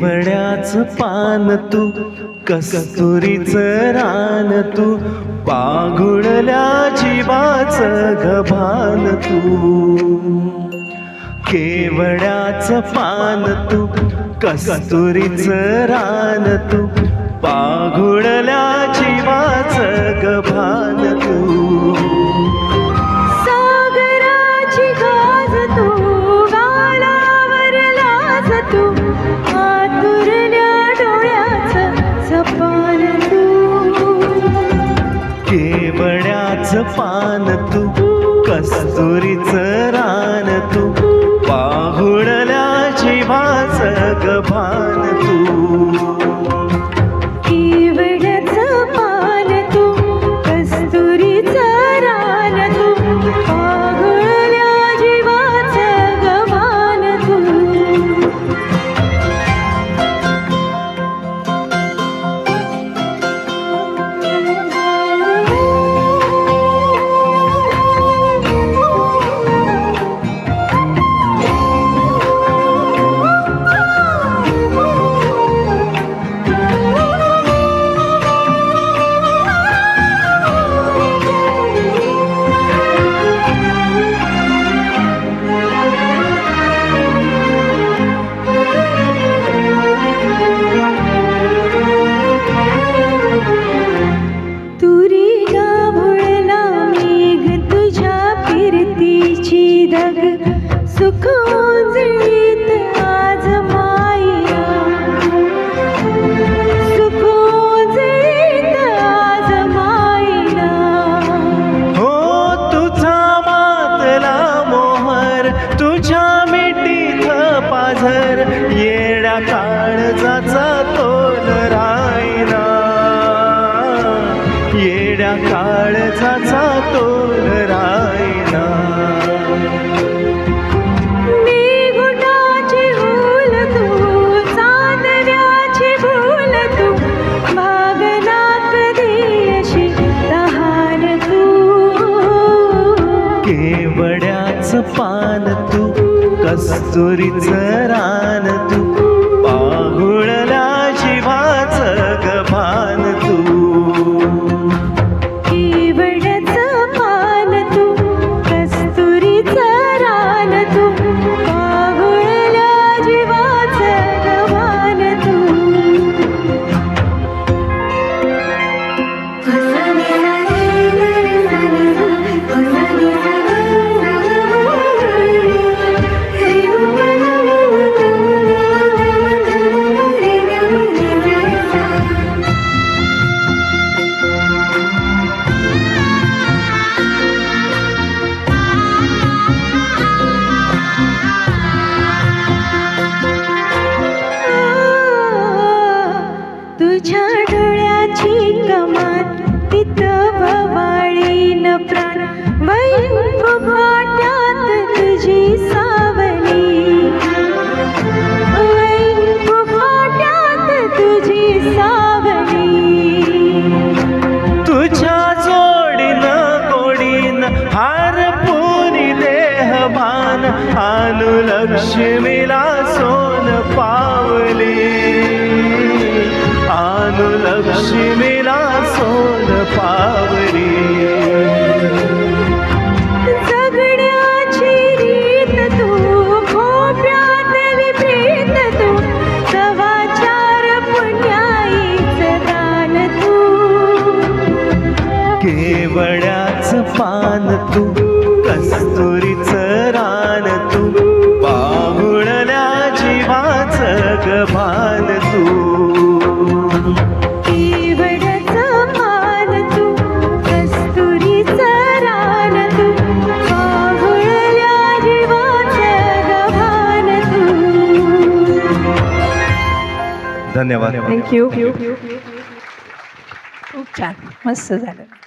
केवड्याच पान तू, कस्तुरीच रान तू, पाघुळल्या जीवाच गभान तू. केवड्याच पान तू, कस्तुरीच रान तू, पाघुळल्या जीवाच गभान तू. सागराची गाज तू, गालावर लाज तू, आतुरल्या डोळ्याचं जपान तू. केवड्याच पान तू, कस्तुरीच रान तू, पाहुळल्या जीवाच गभान तू. केवड्याचं पान तू, कस्तुरीचं रान तू, पाघुळल्या जीवाचं गभान तू. सुख उजळीत आज माया, सुख उजळीत आज मायना. हो तुझा मातला मोहर, तुझ्या मिठीत पाझर, येड्या काळजाचा तोल रायना, येड्या काळजाचा तोल रायना. केवड्याच पान तू, कस्तुरीच रान तू, पाहुळल्या जीवाच गभान तू. केवड्याचं पान तू, कस्तुरीचं रान तू, पाहुळल्या जीवाचं गभान तू. तुझ्या डोळ्याची कमान तिथं भवाळीन प्राण, वैभवाट्यात तुझी सावली, वैभवाट्यात तुझी सावली. तुझ्या जोडीन गोडीन हार पुरी देहभान, अनुलक्ष्मीला सोन पावली, अनुलक्ष्मीला सोन पावली. जगण्याची रीत तू, खोप्यातली प्रीत तू, सवाचार पुण्याईचं दान तू. केवड्याच पान तू, कस्तुरीच रान तू, पाहुळल्या जीवाच गभान तू. केवड्याचं पान तू, कस्तुरीचं रान तू, पाहुळल्या जीवाचं गभान तू. धन्यवाद. थँक्यू. खूप छान, मस्त झालं.